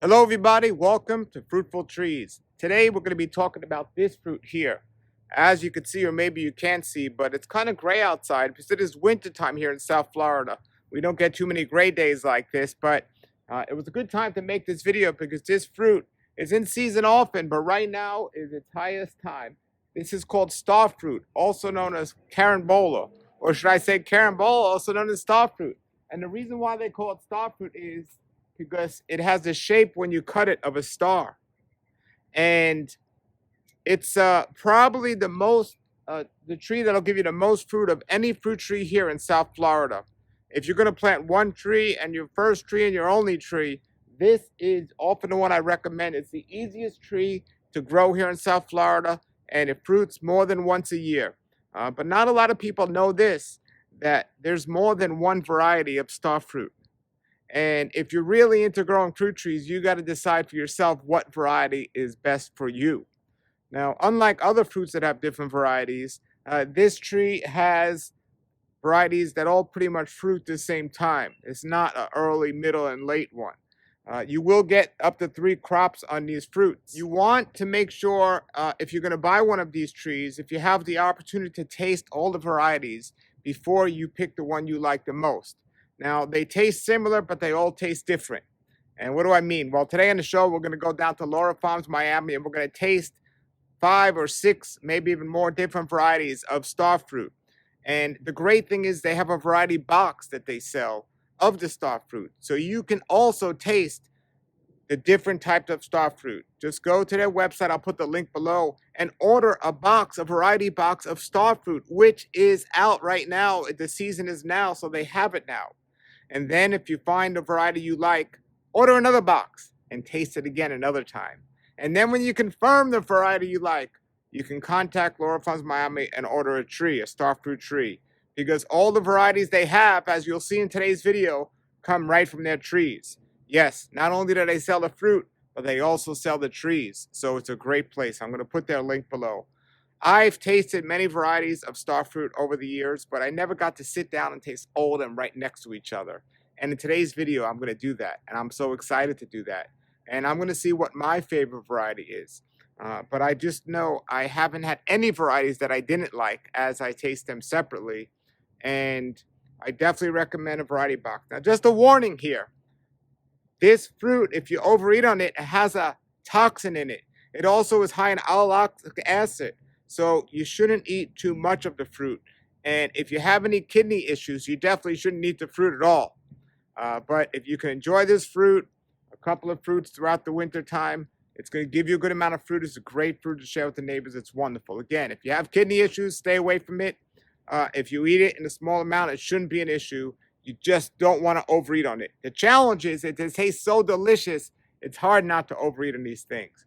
Hello everybody, welcome to Fruitful Trees. Today we're going to be talking about this fruit here. As you can see, or maybe you can't see, but it's kind of gray outside because it is winter time here in South Florida. We don't get too many gray days like this, but it was a good time to make this video because this fruit is in season often, but right now is its highest time. This is called star fruit, also known as carambola, or should I say carambola, also known as star fruit. And the reason why they call it star fruit is because it has the shape when you cut it of a star, and it's probably the tree that'll give you the most fruit of any fruit tree here in South Florida. If you're going to plant one tree and your first tree and your only tree, this is often the one I recommend. It's the easiest tree to grow here in South Florida, and it fruits more than once a year. But not a lot of people know this, that there's more than one variety of star fruit. And if you're really into growing fruit trees, you got to decide for yourself what variety is best for you. Now, unlike other fruits that have different varieties, this tree has varieties that all pretty much fruit the same time. It's not an early, middle, and late one. You will get up to 3 crops on these fruits. You want to make sure, if you're going to buy one of these trees, if you have the opportunity to taste all the varieties before you pick the one you like the most. Now, they taste similar, but they all taste different. And what do I mean? Well, today on the show, we're going to go down to Laura Farms, Miami, and we're going to taste 5 or 6, maybe even more different varieties of star fruit. And the great thing is they have a variety box that they sell of the star fruit. So you can also taste the different types of star fruit. Just go to their website, I'll put the link below, and order a box, a variety box of star fruit, which is out right now. The season is now, so they have it now. And then if you find a variety you like, order another box and taste it again another time. And then when you confirm the variety you like, you can contact Laura Farms Miami and order a tree, a star fruit tree. Because all the varieties they have, as you'll see in today's video, come right from their trees. Yes, not only do they sell the fruit, but they also sell the trees. So it's a great place. I'm going to put their link below. I've tasted many varieties of star fruit over the years, but I never got to sit down and taste all of them right next to each other. And in today's video, I'm going to do that. And I'm so excited to do that. And I'm going to see what my favorite variety is. But I just know I haven't had any varieties that I didn't like as I taste them separately. And I definitely recommend a variety box. Now, just a warning here. This fruit, if you overeat on it, it has a toxin in it. It also is high in oxalic acid. So you shouldn't eat too much of the fruit. And if you have any kidney issues, you definitely shouldn't eat the fruit at all. But if you can enjoy this fruit, a couple of fruits throughout the winter time, it's going to give you a good amount of fruit. It's a great fruit to share with the neighbors. It's wonderful. Again, if you have kidney issues, stay away from it. If you eat it in a small amount, it shouldn't be an issue. You just don't want to overeat on it. The challenge is it tastes so delicious, it's hard not to overeat on these things.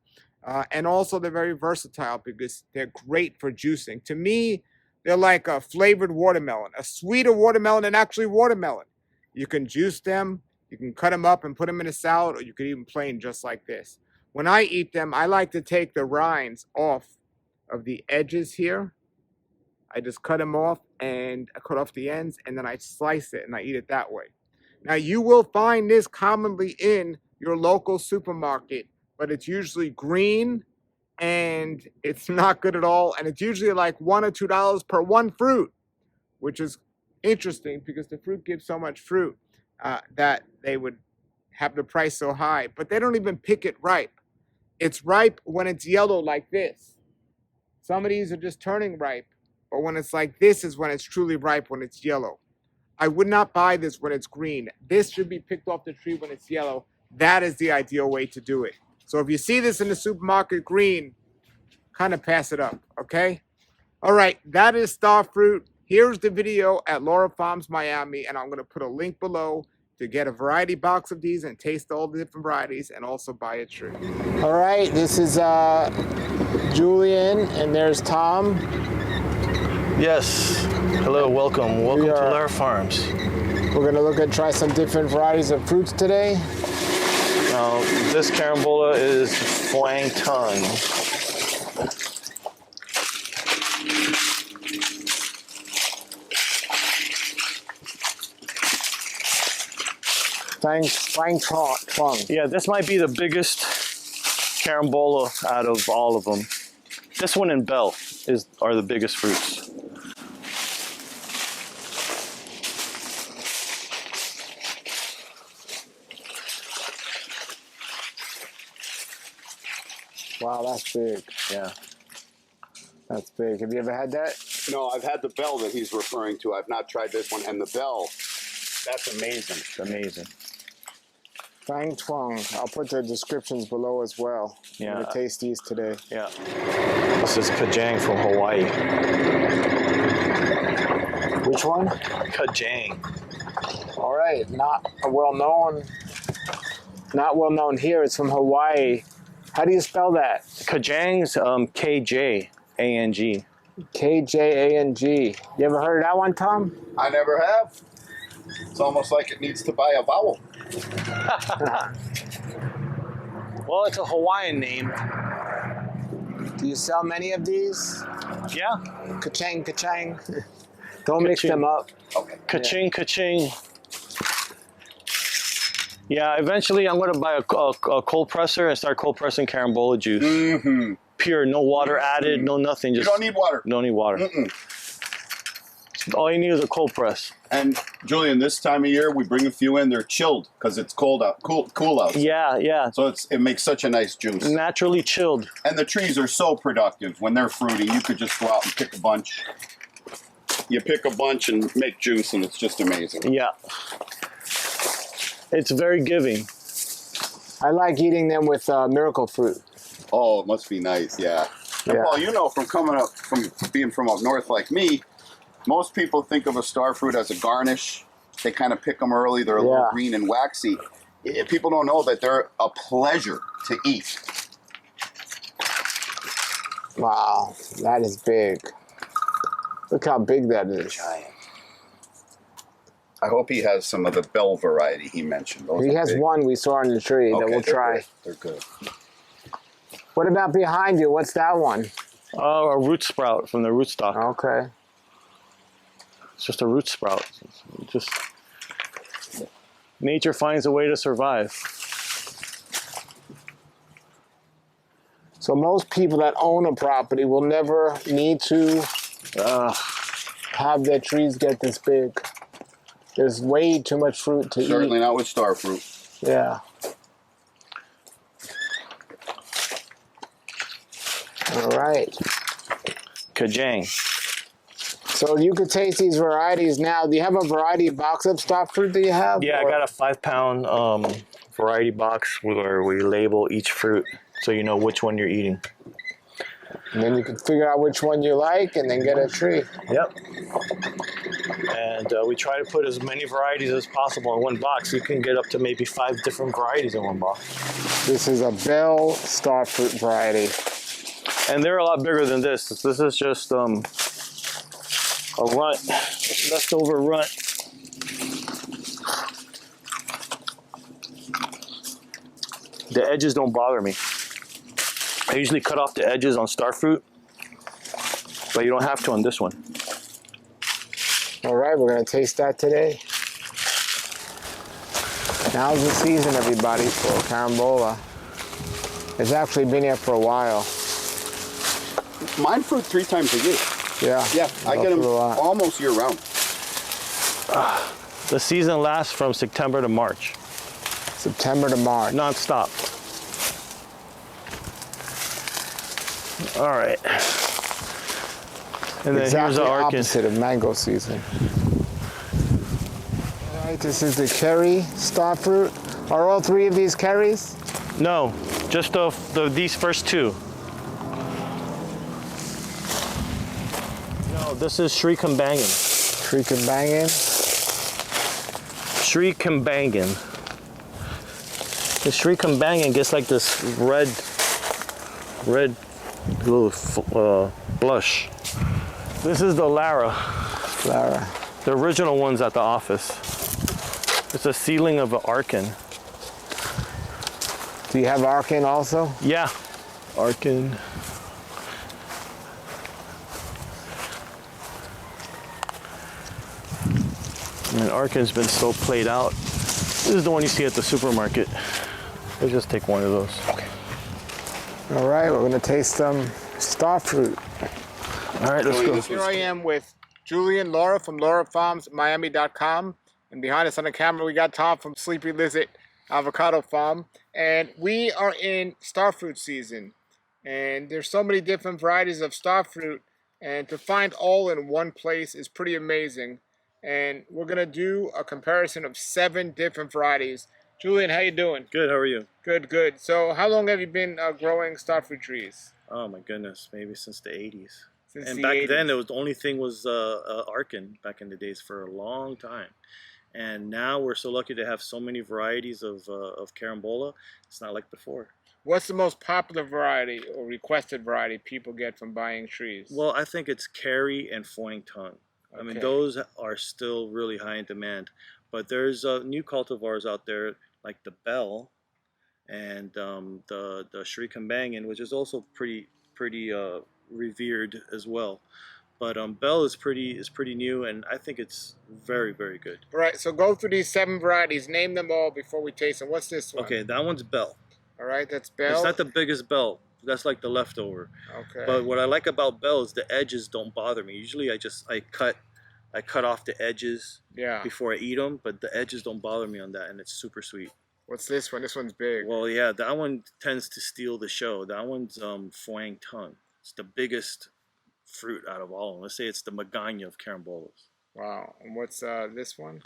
And also, they're very versatile because they're great for juicing. To me, they're like a flavored watermelon, a sweeter watermelon than actually watermelon. You can juice them, you can cut them up and put them in a salad, or you could even plain just like this. When I eat them, I like to take the rinds off of the edges here. I just cut them off and I cut off the ends, and then I slice it and I eat it that way. Now, you will find this commonly in your local supermarket, but it's usually green and it's not good at all. And it's usually like $1 or $2 per one fruit, which is interesting because the fruit gives so much fruit that they would have the price so high. But they don't even pick it ripe. It's ripe when it's yellow like this. Some of these are just turning ripe. But when it's like this is when it's truly ripe, when it's yellow. I would not buy this when it's green. This should be picked off the tree when it's yellow. That is the ideal way to do it. So if you see this in the supermarket green, kind of pass it up, okay? All right, that is star fruit. Here's the video at Laura Farms, Miami, and I'm going to put a link below to get a variety box of these and taste all the different varieties and also buy a tree. All right, this is Julian, and there's Tom. Yes. Hello, welcome. Welcome to Laura Farms. We're going to try some different varieties of fruits today. Now, this carambola is Flang Tongue. Fang Trong. Yeah, this might be the biggest carambola out of all of them. This one and Bell are the biggest fruits. Wow, that's big. Yeah. That's big. Have you ever had that? No, I've had the Bell that he's referring to. I've not tried this one. And the Bell, that's amazing. It's amazing. Fang Trong. I'll put the descriptions below as well. Yeah. I'm gonna taste these today. Yeah. This is Kajang from Hawaii. Which one? Kajang. All right, not well known here. It's from Hawaii. How do you spell that? Kajang's Kjang. Kjang. You ever heard of that one, Tom? I never have. It's almost like it needs to buy a vowel. Well, it's a Hawaiian name. Do you sell many of these? Yeah. Ka-chang, ka-chang. Don't mix them up. Okay. Ka-ching, ka-ching. Yeah, eventually I'm going to buy a cold presser and start cold pressing carambola juice. Mm-hmm. Pure, no water added, no nothing. You Just don't need water. Don't need water. Mm-mm. All you need is a cold press. And Julian, this time of year we bring a few in. They're chilled because it's cold out, cool out. Yeah, yeah. So it makes such a nice juice. Naturally chilled. And the trees are so productive when they're fruity. You could just go out and pick a bunch. You pick a bunch and make juice, and it's just amazing. Yeah. It's very giving. I like eating them with miracle fruit. Oh, it must be nice, yeah. And Yeah. Paul, you know, from being from up north like me, most people think of a star fruit as a garnish. They kind of pick them early. They're a little green and waxy. People don't know that they're a pleasure to eat. Wow, that is big. Look how big that is. Giant. I hope he has some of the Bell variety he mentioned. Those He are has big. one we saw on the tree that we'll they're try. good. They're good. What about behind you? What's that one? A root sprout from the rootstock. Okay. It's just a root sprout. Just nature finds a way to survive. So most people that own a property will never need to have their trees get this big. There's way too much fruit to Certainly eat. not with star fruit. Yeah. All right. Kajang. So you could taste these varieties now. Do you have a variety box of star fruit that you have? Yeah, or- I got a 5-pound variety box where we label each fruit so you know which one you're eating. And then you can figure out which one you like and then get a tree. Yep. And we try to put as many varieties as possible in one box. You can get up to maybe 5 different varieties in one box. This is a Bell star fruit variety. And they're a lot bigger than this. This is just a runt, leftover runt. The edges don't bother me. I usually cut off the edges on star fruit, but you don't have to on this one. All right, we're gonna taste that today. Now's the season, everybody, for carambola. It's actually been here for a while. Mine fruit 3 times a year. Yeah. Yeah, I get them a lot. almost year round. The season lasts from September to March, September to March. non-stop. All right. And then Exactly here's the Arkin. opposite of mango season. All right, this is the cherry star fruit. Are all 3 of these cherries? No, just these first 2. No, this is Sri Kambangan. Treakambangan. Sri Kambangan. The Sri Kambangan gets like this red little blush. This is the Lara, Lara. the original ones at the office. It's a seedling of an Arkin. Do you have Arkin also? Yeah, Arkin. And Arkin's been so played out. This is the one you see at the supermarket. Let's just take one of those. Okay. All right, we're gonna taste some star fruit. All right, let's go. Here I am with Julie and Laura from LauraFarmsMiami.com. And behind us on the camera, we got Tom from Sleepy Lizard Avocado Farm. And we are in star fruit season. And there's so many different varieties of star fruit. And to find all in one place is pretty amazing. And we're gonna do a comparison of 7 different varieties. Julian, how you doing? Good, how are you? Good, good. So how long have you been growing star fruit trees? Oh my goodness, maybe since the 80s. Since And the back 80s. then, the only thing was Arkin back in the days for a long time. And now we're so lucky to have so many varieties of Carambola. It's not like before. What's the most popular variety or requested variety people get from buying trees? Well, I think it's Carry and Foying Tongue. I mean, Okay. those are still really high in demand. But there's new cultivars out there like the Bell and the Sri Kambangan, which is also pretty revered as well. But Bell is pretty new, and I think it's very, very good. All right, so go through these 7 varieties. Name them all before we taste them. What's this one? Okay, that one's Bell. All right, that's Bell. It's not the biggest Bell. That's like the leftover. Okay. But what I like about Bell is the edges don't bother me. Usually I cut off the edges before I eat them, but the edges don't bother me on that, and it's super sweet. What's this one? This one's big. Well, yeah, that one tends to steal the show. That one's Foying Tongue. It's the biggest fruit out of all of them. Let's say it's the Magana of Carambolas. Wow. And what's this one?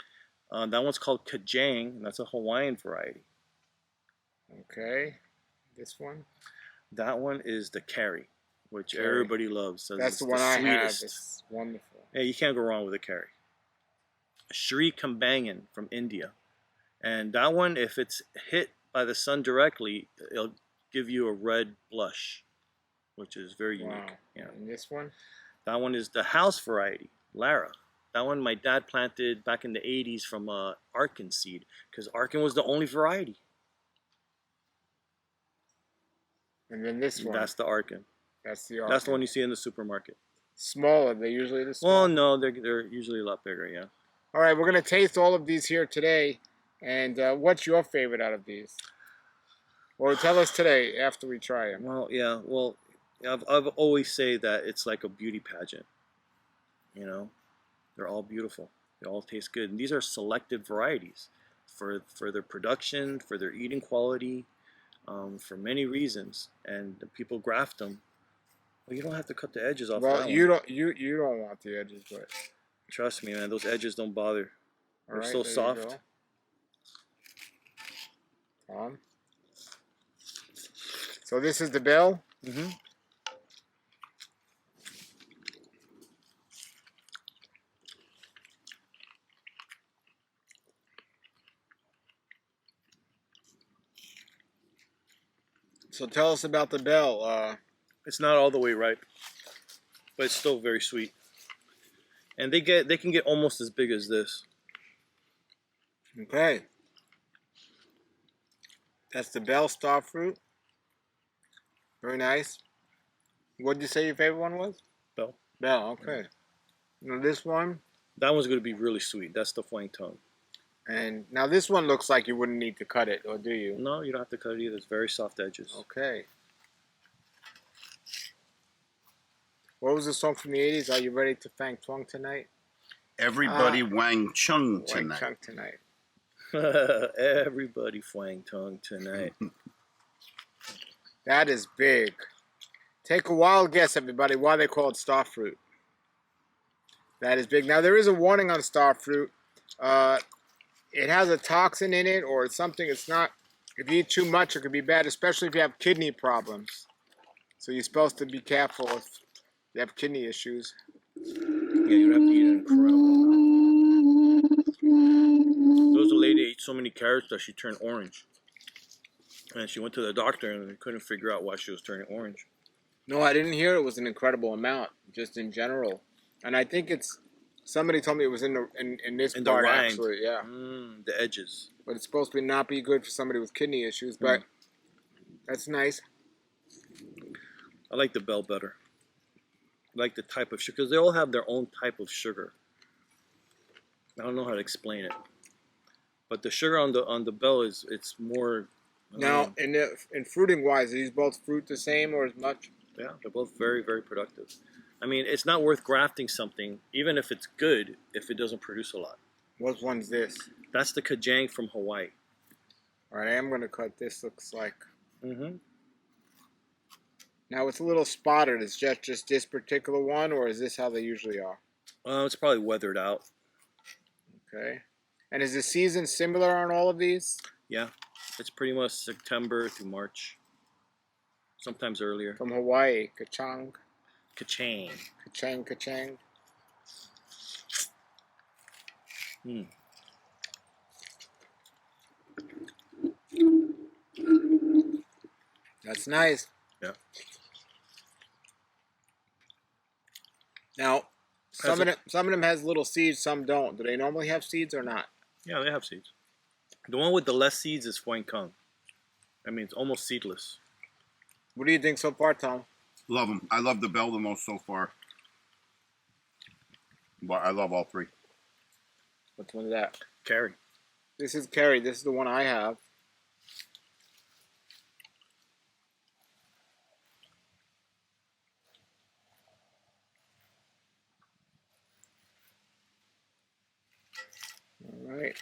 That one's called Kajang, and that's a Hawaiian variety. Okay. This one? That one is the Carry, which Carry. everybody loves. That's the one I have. It's wonderful. Yeah, you can't go wrong with a Carry. Sri Kambangan from India. And that one, if it's hit by the sun directly, it'll give you a red blush, which is very unique. Wow. Yeah. And this one? That one is the house variety, Lara. That one my dad planted back in the 80s from Arkin seed, because Arkin was the only variety. And then this one? That's the Arkin. That's the Arkin. That's the one you see in the supermarket. Smaller. They're usually this small? Well, no, they're usually a lot bigger, yeah. All right, we're going to taste all of these here today. And what's your favorite out of these? Or tell us today after we try them. Well, yeah, well, I've always say that it's like a beauty pageant. You know, they're all beautiful. They all taste good. And these are selected varieties for their production, for their eating quality, for many reasons. And the people graft them. Well, you don't have to cut the edges off. Well, you don't want the edges, but trust me, man, those edges don't bother. They're right, so soft. So this is the Bell? Mm-hmm. So tell us about the Bell. It's not all the way ripe, but it's still very sweet. And they can get almost as big as this. Okay. That's the Bell star fruit. Very nice. What did you say your favorite one was? Bell. Bell, okay. Now this one. That one's going to be really sweet. That's the Foying Tongue. And now this one looks like you wouldn't need to cut it, or do you? No, you don't have to cut it either. It's very soft edges. Okay. What was the song from the 80s? Are you ready to thank Twang tonight? Everybody Wang Chung Wang tonight. Chung tonight. Everybody Foying Tongue tonight. That is big. Take a wild guess, everybody, why they call it star fruit. That is big. Now, there is a warning on star fruit. It has a toxin in it or something. It's not, if you eat too much, it could be bad, especially if you have kidney problems. So you're supposed to be careful if you have kidney issues. Yeah, you have to eat an incredible amount. There was a lady ate so many carrots that she turned orange. And she went to the doctor and they couldn't figure out why she was turning orange. No, I didn't hear it was an incredible amount, just in general. And I think it's, somebody told me it was in this In part, the rind. actually, yeah. The edges. But it's supposed to not be good for somebody with kidney issues, but that's nice. I like the Bell better. I like the type of sugar, because they all have their own type of sugar. I don't know how to explain it. But the sugar on the bell it's more. Now, in fruiting wise, are these both fruit the same or as much? Yeah, they're both very, very productive. I mean, it's not worth grafting something, even if it's good, if it doesn't produce a lot. What one's this? That's the Kajang from Hawaii. All right, I am going to cut this. Looks like. Mm-hmm. Now, it's a little spotted. Is just this particular one, or is this how they usually are? It's probably weathered out. Okay. And is the season similar on all of these? Yeah, it's pretty much September through March. Sometimes earlier. From Hawaii, Kachang. Kachang. Kachang, Kachang. Mm. That's nice. Yeah. Now, some of them has little seeds, some don't. Do they normally have seeds or not? Yeah, they have seeds. The one with the less seeds is Fuan Kang. I mean, it's almost seedless. What do you think so far, Tom? Love them. I love the bell the most so far. But I love all three. Which one is that? Carry. This is Carrie. This is the one I have. All right.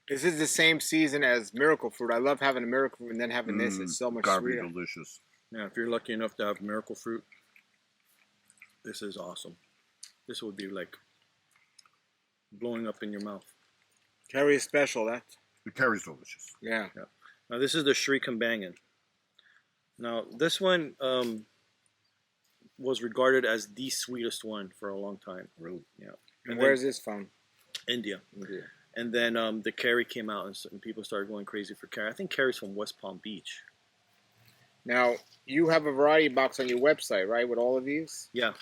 This is the same season as Miracle Fruit. I love having a Miracle Fruit and then having this. It's so much sweeter. Delicious. Yeah, if you're lucky enough to have Miracle Fruit, this is awesome. This would be like blowing up in your mouth. Carrie is special. The Carrie's delicious. Yeah. Now this is the Sri Kambangan. Now this one was regarded as the sweetest one for a long time. Really? Yeah. And where's this from? India. India. And then the Carrie came out, and people started going crazy for Carrie. I think Carrie's from West Palm Beach. Now, you have a variety box on your website, right, with all of these? Yeah.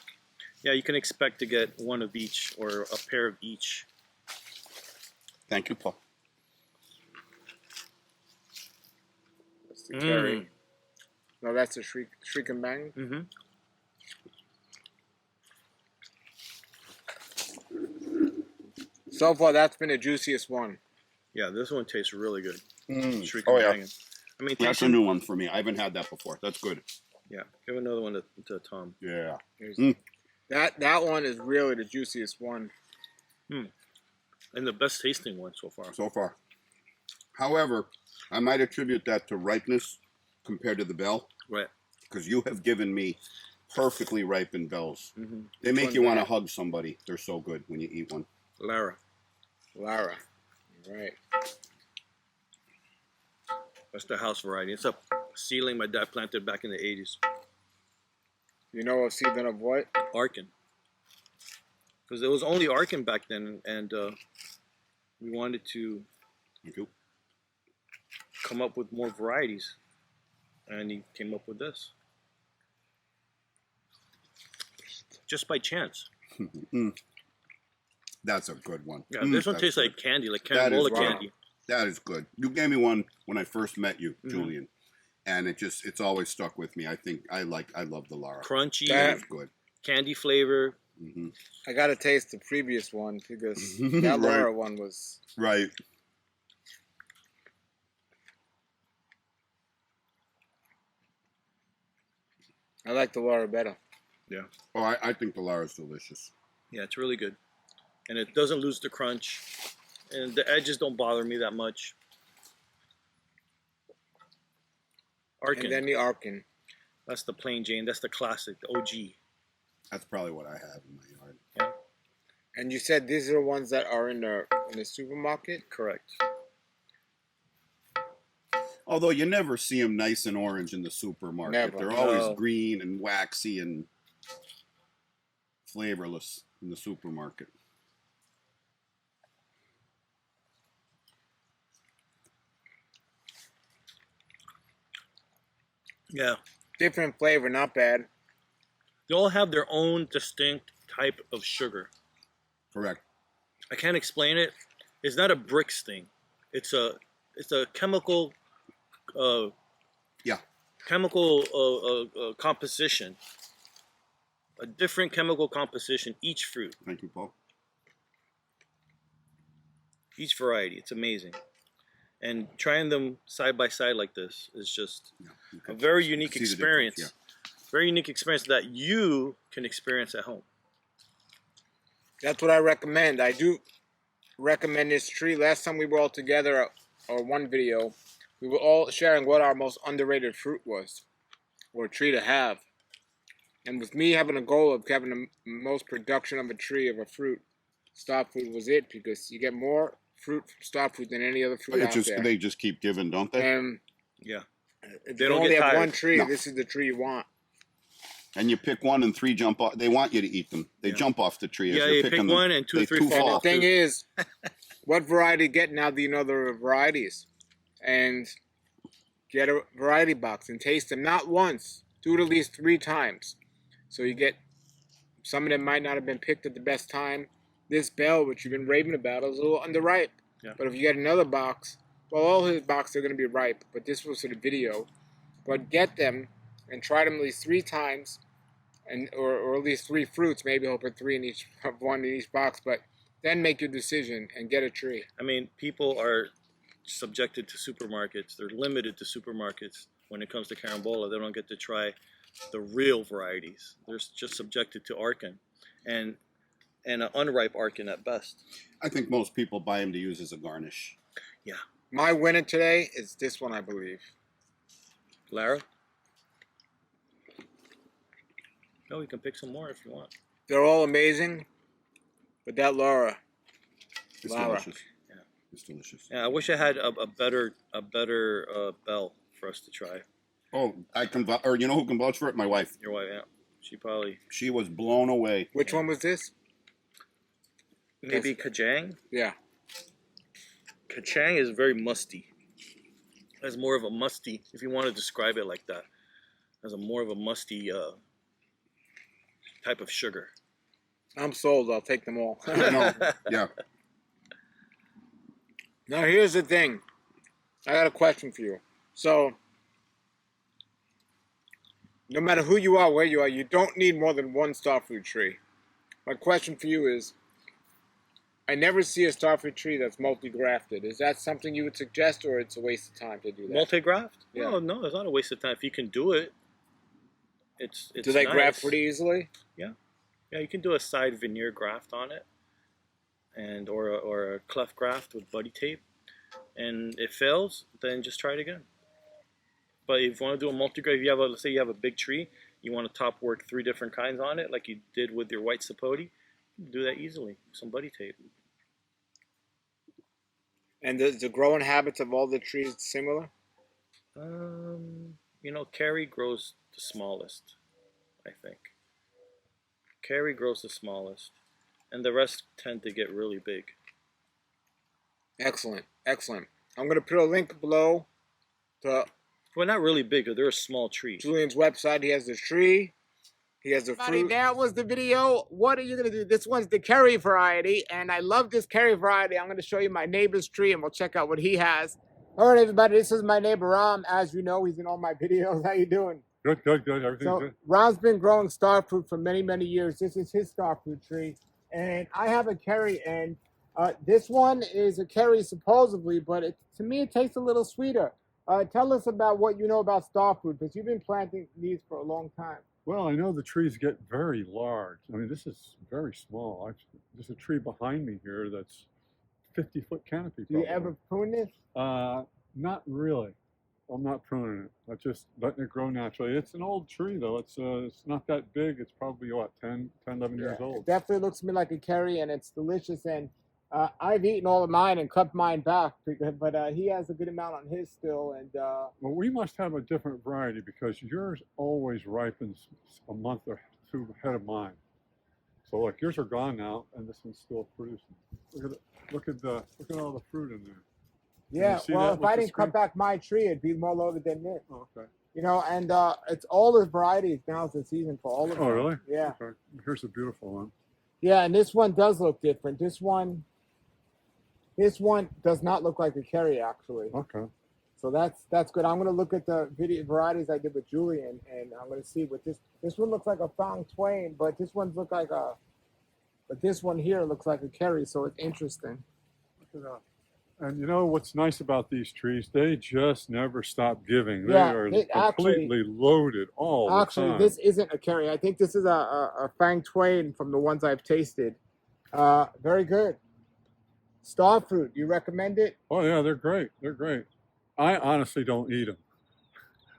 Yeah, you can expect to get one of each or a pair of each. Thank you, Paul. That's the Carrie. No, that's the Sri Kambang. Mm-hmm. So far, that's been the juiciest one. Yeah, this one tastes really good. Sri Oh, yeah. Kambangan. I mean, That's a new one for me. I haven't had that before. That's good. Yeah, give another one to Tom. Yeah. That one is really the juiciest one. And the best tasting one so far. So far. However, I might attribute that to ripeness compared to the bell. Right. Because you have given me perfectly ripened bells. Mm-hmm. They make you want to hug somebody. They're so good when you eat one. Lara. Right. That's the house variety. It's a seedling my dad planted back in the 80s. You know a seedling of what? Arkin. Because there was only Arkin back then, and we wanted to come up with more varieties. And he came up with this. Just by chance. That's a good one. Yeah, this one tastes like candy, like Carambola candy. That is good. You gave me one when I first met you, Julian, and it's always stuck with me. I love the Lara. Crunchy, that is good. Candy flavor. I gotta taste the previous one because that Lara one was right. I like the Lara better. Yeah. Oh, I think the Lara is delicious. Yeah, it's really good, and it doesn't lose the crunch. And the edges don't bother me that much. Arkin. And then the Arkin. That's the plain Jane. That's the classic, the OG. That's probably what I have in my yard. Yeah. And you said these are the ones that are in the supermarket? Correct. Although you never see them nice and orange in the supermarket. Never. They're always green and waxy and flavorless in the supermarket. Yeah. Different flavor, not bad. They all have their own distinct type of sugar. Correct. I can't explain it. It's not a bricks thing. It's a chemical chemical composition a different chemical composition, each fruit, Thank you, Paul. each variety. It's amazing. And trying them side by side like this is just a very unique experience. Very unique experience that you can experience at home. That's what I recommend. I do recommend this tree. Last time we were all together, or one video, we were all sharing what our most underrated fruit was, or tree to have. And with me having a goal of having the most production of a tree, of a fruit, star fruit was it, because you get more fruit from star fruit than any other fruit out there. They just keep giving, don't they? And yeah, if you only have one tree, this is the tree you want. And you pick one and 3 jump off. They want you to eat them. They jump off the tree. Yeah, you pick one and 2 or 3 fall. And the thing is, what variety get now do you know there are varieties? And get a variety box and taste them, not once, do it at least 3 times. So you get, some of them might not have been picked at the best time. This Bell, which you've been raving about, is a little underripe. Yeah. But if you get another box, well, all his boxes are going to be ripe. But this was for the video. But get them and try them at least 3 times, and or at least 3 fruits. Maybe he'll put 3 in each, 1 in each box. But then make your decision and get a tree. I mean, people are subjected to supermarkets. They're limited to supermarkets when it comes to Carambola. They don't get to try the real varieties. They're just subjected to Arkin and an unripe Arkin at best. I think most people buy them to use as a garnish. Yeah. My winner today is this one, I believe. Lara? No, you can pick some more if you want. They're all amazing, but that Lara. It's delicious. Yeah. It's delicious. Yeah, I wish I had a better Bell for us to try. Oh, I can, or you know who can vouch for it? My wife. Your wife, yeah. She was blown away. Which one was this? Maybe Kajang? Yeah. Kachang is very musty. Has more of a musty, if you want to describe it like that, has a more of a musty type of sugar. I'm sold. I'll take them all. No, yeah. Now here's the thing. I got a question for you. So, no matter who you are, where you are, you don't need more than 1 starfruit tree. My question for you is, I never see a starfruit tree that's multi-grafted. Is that something you would suggest, or it's a waste of time to do that? Multi-graft? Yeah. No, it's not a waste of time. If you can do it, it's do they nice. graft pretty easily? Yeah. Yeah, you can do a side veneer graft on it, and or a cleft graft with buddy tape. And it fails, then just try it again. But if you want to do a multi-graft, let's say you have a big tree, you want to top work 3 different kinds on it, like you did with your white sapote, you can do that easily with some buddy tape. And the growing habits of all the trees similar? You know, Kerry grows the smallest, I think. Kerry grows the smallest, and the rest tend to get really big. Excellent, excellent. I'm going to put a link below to... Well, not really big, they're a small tree. Julian's website. He has the tree. He has the fruit. That was the video. What are you going to do? This one's the Kerry variety, and I love this Kerry variety. I'm going to show you my neighbor's tree, and we'll check out what he has. All right, everybody, this is my neighbor, Ram. As you know, he's in all my videos. How you doing? Good. Everything's good. Ram's been growing starfruit for many, many years. This is his starfruit tree, and I have a Kerry, and this one is a Kerry supposedly, but to me it tastes a little sweeter. Tell us about what you know about starfruit, because you've been planting these for a long time. Well, I know the trees get very large. I mean, this is very small. There's a tree behind me here that's 50-foot canopy. Do you ever prune this? Not really. I'm not pruning it. I'm just letting it grow naturally. It's an old tree, though. It's not that big. It's probably, what, 10, 11 years old. It definitely looks to me like a Kerry, and it's delicious. And I've eaten all of mine and cut mine back, but he has a good amount on his still. And well, we must have a different variety, because yours always ripens a month or 2 ahead of mine. So like yours are gone now, and this one's still producing. Look at all the fruit in there. Yeah, well, if I didn't cut back my tree, it'd be more loaded than this. Oh, okay. You know, and it's all the varieties. Now's the season for all of them. Oh, really? Yeah. Okay. Here's a beautiful one. Yeah, and this one does look different. This one does not look like a Kerry, actually. Okay. So that's good. I'm gonna look at the video varieties I did with Julian, and I'm gonna see what this one looks like a Fang Twain, but this one's look like a, but this one here looks like a Kerry, so it's interesting. Look at that. And you know what's nice about these trees? They just never stop giving. They Yeah, are it actually, completely loaded all the time. this isn't a Kerry. I think this is a Fang Twain from the ones I've tasted. Very good. Star fruit. You recommend it? Oh yeah, they're great. They're great. I honestly don't eat them.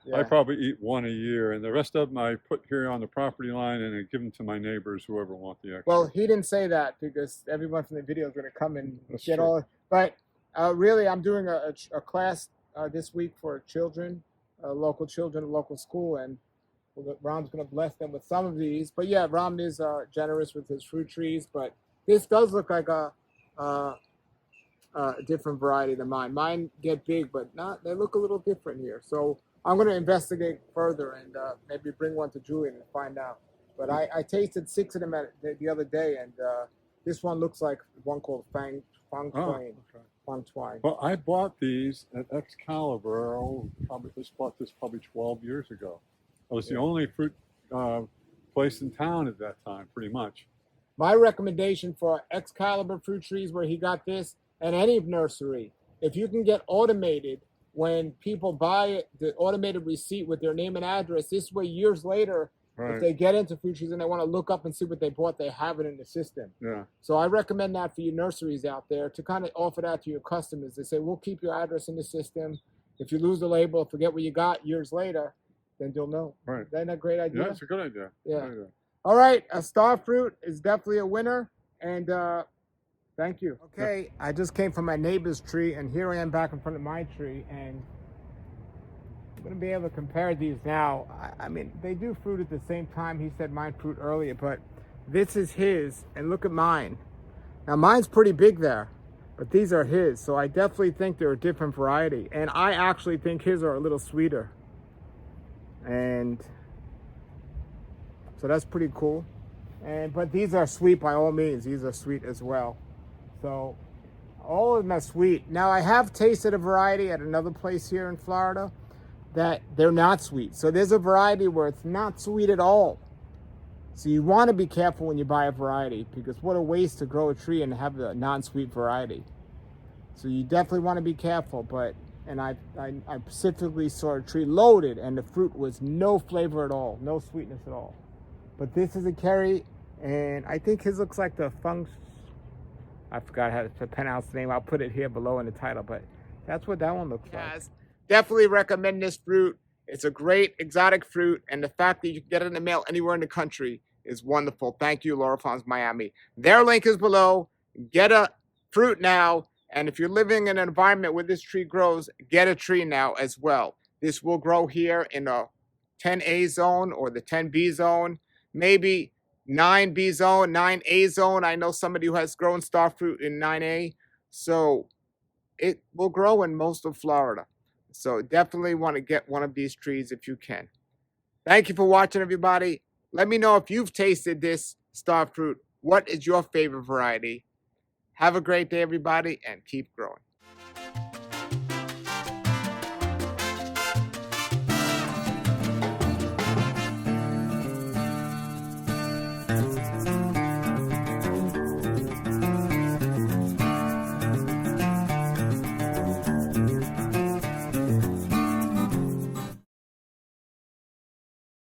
Yeah. I probably eat one a year, and the rest of them I put here on the property line and I give them to my neighbors, whoever want the extra. Well, he didn't say that because everyone from the video is going to come and That's get true. all. But really, I'm doing a class this week for children, local children, a local school, and Ram's going to bless them with some of these. But yeah, Ram is generous with his fruit trees. But this does look like a different variety than mine. Mine get big, but not. They look a little different here. So I'm going to investigate further and maybe bring one to Julian and find out. But I tasted 6 of them the other day, and this one looks like one called Fang Twain. Okay. Fang Twain. Well, I bought these at Excalibur. Bought this probably 12 years ago. I was the only fruit place in town at that time, pretty much. My recommendation for Excalibur fruit trees, where he got this, and any nursery, if you can get automated when people buy it, the automated receipt with their name and address, this way years later, if they get into fruit trees and they want to look up and see what they bought, they have it in the system. Yeah. So I recommend that for you nurseries out there to kind of offer that to your customers. They say, we'll keep your address in the system. If you lose the label, forget what you got years later, then you'll know. Right. Isn't that a great idea? Yeah, it's a good idea. Yeah. Good idea. All right, a star fruit is definitely a winner, and thank you. Okay, I just came from my neighbor's tree, and here I am back in front of my tree, and I'm going to be able to compare these now. I mean, they do fruit at the same time. He said mine fruit earlier, but this is his, and look at mine. Now, mine's pretty big there, but these are his, so I definitely think they're a different variety, and I actually think his are a little sweeter. And so that's pretty cool. But these are sweet by all means. These are sweet as well. So all of them are sweet. Now I have tasted a variety at another place here in Florida that they're not sweet. So there's a variety where it's not sweet at all. So you want to be careful when you buy a variety, because what a waste to grow a tree and have a non-sweet variety. So you definitely want to be careful. And I specifically saw a tree loaded and the fruit was no flavor at all, no sweetness at all. But this is a Kerry, and I think his looks like the Fung. I forgot how to pronounce the name. I'll put it here below in the title, but that's what that one looks like. Definitely recommend this fruit. It's a great exotic fruit, and the fact that you can get it in the mail anywhere in the country is wonderful. Thank you, Laura Farms Miami. Their link is below. Get a fruit now, and if you're living in an environment where this tree grows, get a tree now as well. This will grow here in a 10A zone or the 10B zone. Maybe 9B zone, 9A zone. I know somebody who has grown star fruit in 9A. So it will grow in most of Florida. So definitely want to get one of these trees if you can. Thank you for watching, everybody. Let me know if you've tasted this star fruit. What is your favorite variety? Have a great day, everybody, and keep growing.